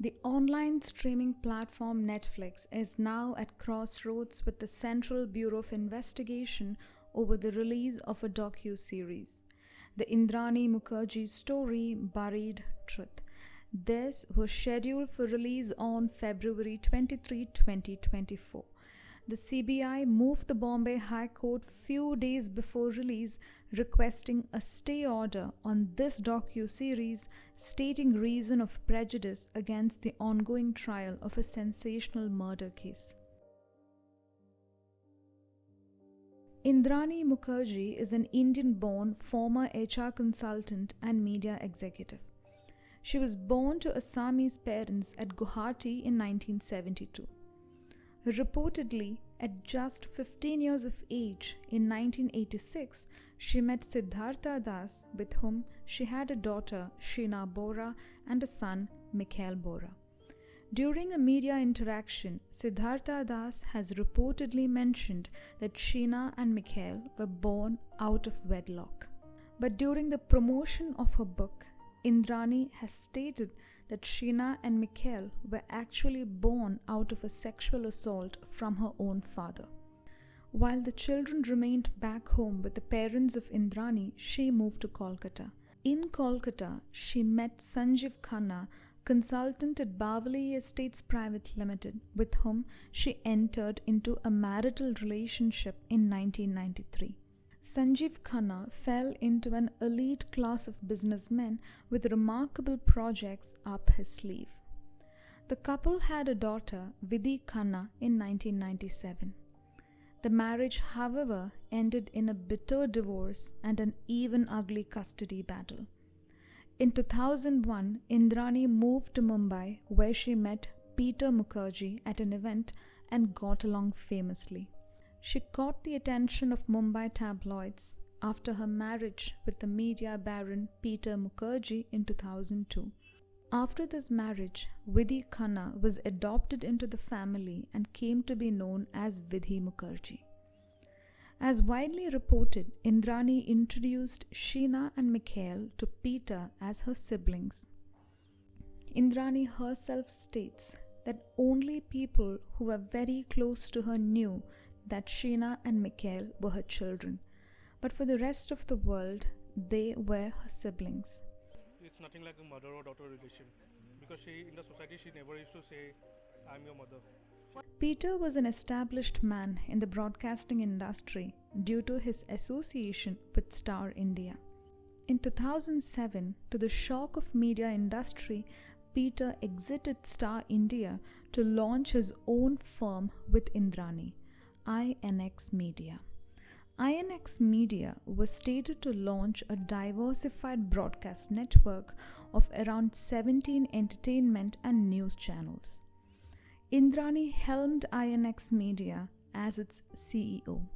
The online streaming platform Netflix is now at crossroads with the Central Bureau of Investigation over the release of a docu-series, The Indrani Mukherjea Story, Buried Truth. This was scheduled for release on February 23, 2024. The CBI moved the Bombay High Court few days before release, requesting a stay order on this docu-series, stating reason of prejudice against the ongoing trial of a sensational murder case. Indrani Mukherjea is an Indian-born former HR consultant and media executive. She was born to Assamese parents at Guwahati in 1972. Reportedly, at just 15 years of age, in 1986, she met Siddhartha Das, with whom she had a daughter, Sheena Bora, and a son, Mikhail Bora. During a media interaction, Siddhartha Das has reportedly mentioned that Sheena and Mikhail were born out of wedlock. But during the promotion of her book, Indrani has stated that Sheena and Mikhail were actually born out of a sexual assault from her own father. While the children remained back home with the parents of Indrani, she moved to Kolkata. In Kolkata, she met Sanjeev Khanna, consultant at Bavali Estates Private Limited, with whom she entered into a marital relationship in 1993. Sanjeev Khanna fell into an elite class of businessmen with remarkable projects up his sleeve. The couple had a daughter, Vidhi Khanna, in 1997. The marriage, however, ended in a bitter divorce and an even ugly custody battle. In 2001, Indrani moved to Mumbai, where she met Peter Mukherjea at an event and got along famously. She caught the attention of Mumbai tabloids after her marriage with the media baron Peter Mukherjea in 2002. After this marriage, Vidhi Khanna was adopted into the family and came to be known as Vidhi Mukherjea. As widely reported, Indrani introduced Sheena and Mikhail to Peter as her siblings. Indrani herself states that only people who were very close to her knew that Sheena and Mikhail were her children, but for the rest of the world, they were her siblings. It's nothing like a mother or daughter relation, because in the society, she never used to say, "I'm your mother." Peter was an established man in the broadcasting industry due to his association with Star India. In 2007, to the shock of media industry, Peter exited Star India to launch his own firm with Indrani, INX Media. INX Media was stated to launch a diversified broadcast network of around 17 entertainment and news channels. Indrani helmed INX Media as its CEO.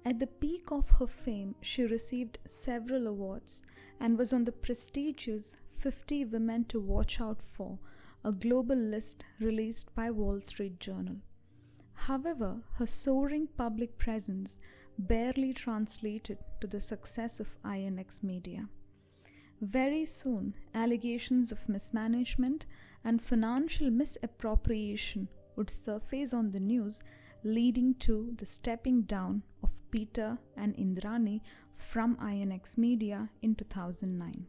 At the peak of her fame, she received several awards and was on the prestigious 50 Women to Watch Out For, a global list released by Wall Street Journal. However, her soaring public presence barely translated to the success of INX Media. Very soon, allegations of mismanagement and financial misappropriation would surface on the news, leading to the stepping down of Peter and Indrani from INX Media in 2009.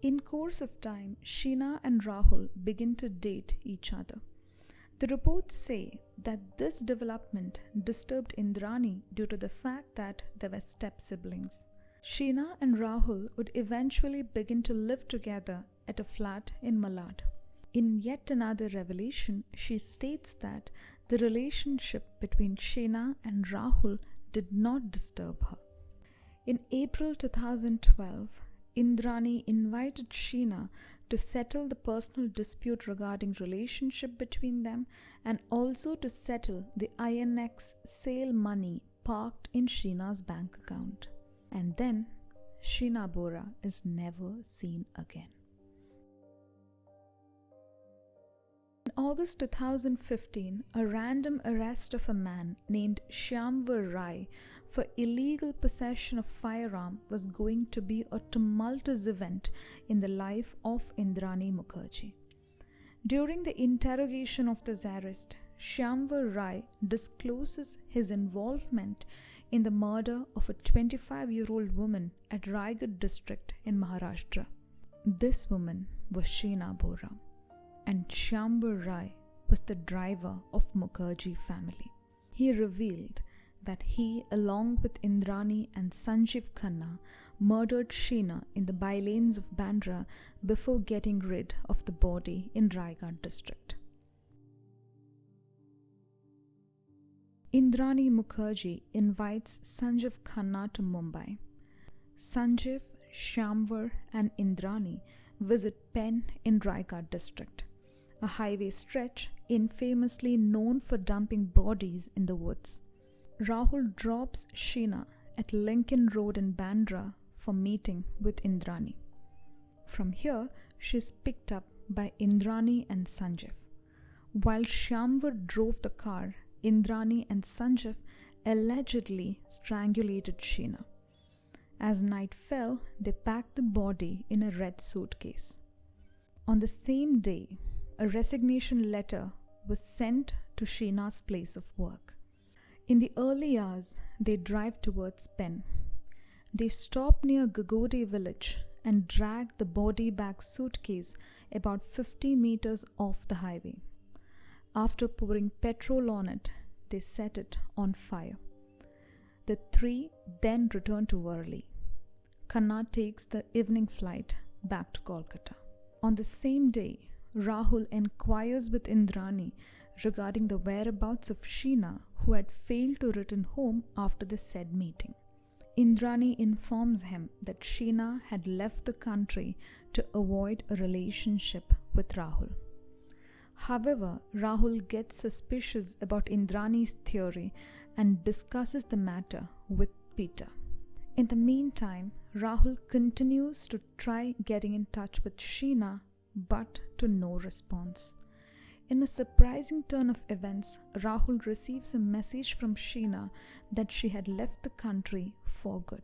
In course of time, Sheena and Rahul begin to date each other. The reports say that this development disturbed Indrani due to the fact that they were step-siblings. Sheena and Rahul would eventually begin to live together at a flat in Malad. In yet another revelation, she states that the relationship between Sheena and Rahul did not disturb her. In April 2012, Indrani invited Sheena to settle the personal dispute regarding relationship between them and also to settle the INX sale money parked in Sheena's bank account. And then, Sheena Bora is never seen again. In August 2015, a random arrest of a man named Shyamvar Rai for illegal possession of firearm was going to be a tumultuous event in the life of Indrani Mukherjea. During the interrogation of the Tsarist, Shyamvar Rai discloses his involvement in the murder of a 25-year-old woman at Raigad district in Maharashtra. This woman was Sheena Bora, and Shyamvar Rai was the driver of Mukherjee family. He revealed that he, along with Indrani and Sanjeev Khanna, murdered Sheena in the bylanes of Bandra before getting rid of the body in Raigad district. Indrani Mukherjee invites Sanjeev Khanna to Mumbai. Sanjeev, Shyamvar and Indrani visit Pen in Raigad district, a highway stretch infamously known for dumping bodies in the woods. Rahul drops Sheena at Lincoln Road in Bandra for meeting with Indrani. From here, she is picked up by Indrani and Sanjeev. While Shyamvar drove the car, Indrani and Sanjeev allegedly strangulated Sheena. As night fell, they packed the body in a red suitcase. On the same day, a resignation letter was sent to Sheena's place of work. In the early hours, they drive towards Pen. They stop near Gagode village and drag the body bag suitcase about 50 meters off the highway. After pouring petrol on it, they set it on fire. The three then return to Worli. Khanna takes the evening flight back to Kolkata. On the same day, Rahul inquires with Indrani regarding the whereabouts of Sheena, who had failed to return home after the said meeting. Indrani informs him that Sheena had left the country to avoid a relationship with Rahul. However, Rahul gets suspicious about Indrani's theory and discusses the matter with Peter. In the meantime, Rahul continues to try getting in touch with Sheena, but to no response. In a surprising turn of events, Rahul receives a message from Sheena that she had left the country for good.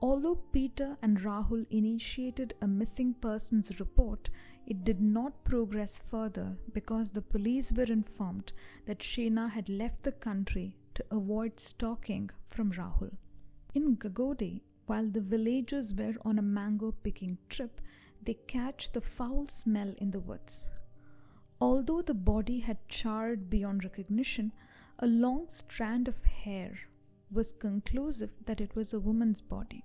Although Peter and Rahul initiated a missing persons report, it did not progress further because the police were informed that Sheena had left the country to avoid stalking from Rahul. In Gagode, while the villagers were on a mango picking trip, they catch the foul smell in the woods. Although the body had charred beyond recognition, a long strand of hair was conclusive that it was a woman's body.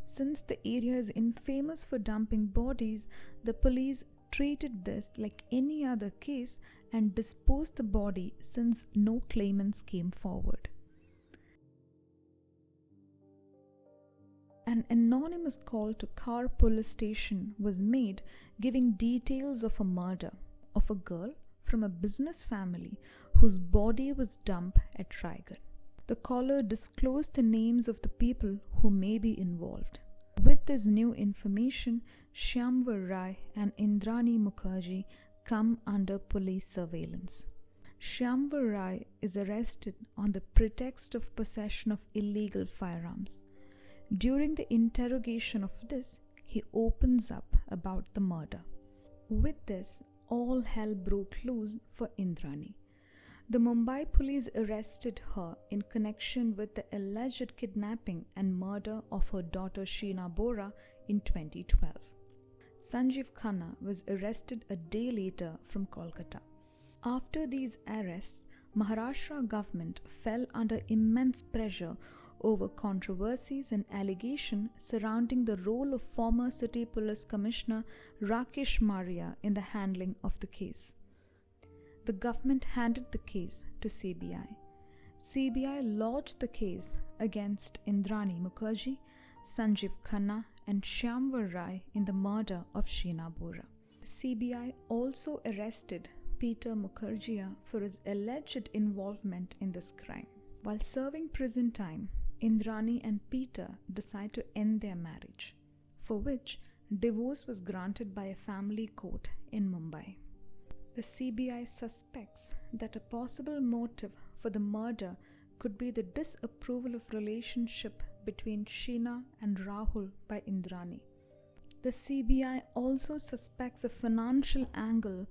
Since the area is infamous for dumping bodies, the police treated this like any other case and disposed the body since no claimants came forward. An anonymous call to Khar police station was made giving details of a murder of a girl from a business family whose body was dumped at Raigad. The caller disclosed the names of the people who may be involved. With this new information, Shyamvar Rai and Indrani Mukherjee come under police surveillance. Shyamvar Rai is arrested on the pretext of possession of illegal firearms. During the interrogation of this, he opens up about the murder. With this, all hell broke loose for Indrani. The Mumbai police arrested her in connection with the alleged kidnapping and murder of her daughter Sheena Bora in 2012. Sanjeev Khanna was arrested a day later from Kolkata. After these arrests, Maharashtra government fell under immense pressure over controversies and allegations surrounding the role of former City Police Commissioner Rakesh Maria in the handling of the case. The government handed the case to CBI. CBI lodged the case against Indrani Mukherjee, Sanjeev Khanna and Shyamvar Rai in the murder of Sheena Bora. CBI also arrested Peter Mukherjea for his alleged involvement in this crime. While serving prison time, Indrani and Peter decide to end their marriage, for which divorce was granted by a family court in Mumbai. The CBI suspects that a possible motive for the murder could be the disapproval of relationship between Sheena and Rahul by Indrani. The CBI also suspects a financial angle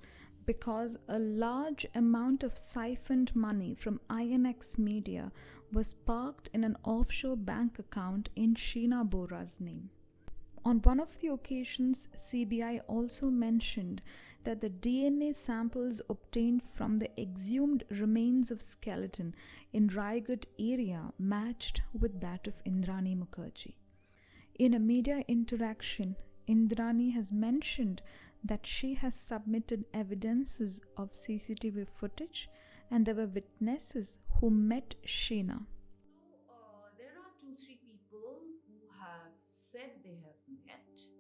because a large amount of siphoned money from INX Media was parked in an offshore bank account in Sheena Bora's name. On one of the occasions, CBI also mentioned that the DNA samples obtained from the exhumed remains of skeleton in Raigad area matched with that of Indrani Mukherjee. In a media interaction, Indrani has mentioned that she has submitted evidences of CCTV footage and there were witnesses who met Sheena. There are 2-3 people who have said they have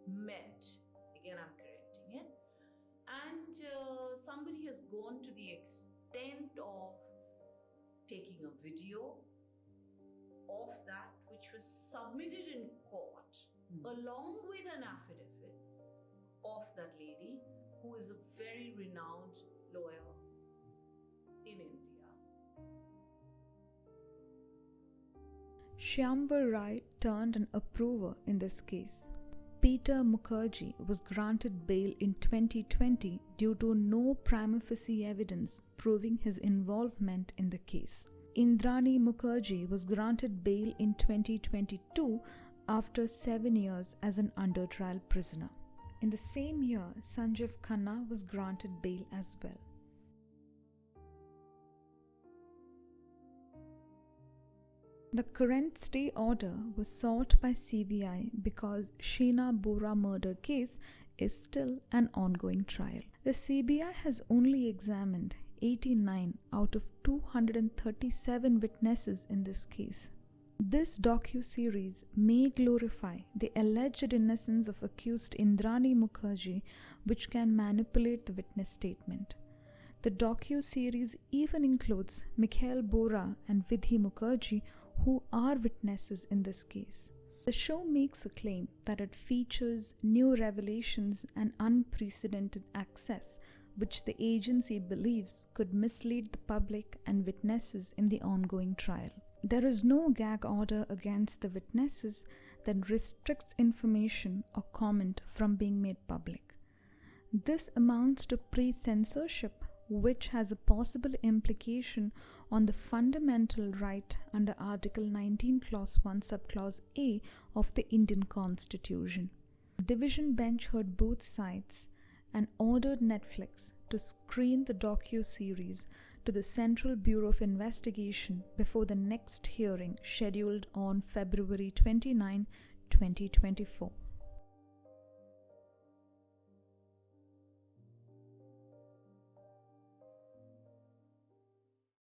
met, again I'm correcting it, and somebody has gone to the extent of taking a video of that which was submitted in court along with an affidavit of that lady who is a very renowned lawyer in India. Shyamvar Rai turned an approver in this case. Peter Mukherjee was granted bail in 2020 due to no prima facie evidence proving his involvement in the case. Indrani Mukherjee was granted bail in 2022 after 7 years as an under trial prisoner. In the same year, Sanjeev Khanna was granted bail as well. The current stay order was sought by CBI because Sheena Bora murder case is still an ongoing trial. The CBI has only examined 89 out of 237 witnesses in this case. This docu-series may glorify the alleged innocence of accused Indrani Mukherjee, which can manipulate the witness statement. The docu-series even includes Mikhail Bora and Vidhi Mukherjee, who are witnesses in this case. The show makes a claim that it features new revelations and unprecedented access, which the agency believes could mislead the public and witnesses in the ongoing trial. There is no gag order against the witnesses that restricts information or comment from being made public. This amounts to pre-censorship, which has a possible implication on the fundamental right under Article 19, Clause 1, Subclause A of the Indian Constitution. The division bench heard both sides and ordered Netflix to screen the docu-series to the Central Bureau of Investigation before the next hearing scheduled on February 29, 2024.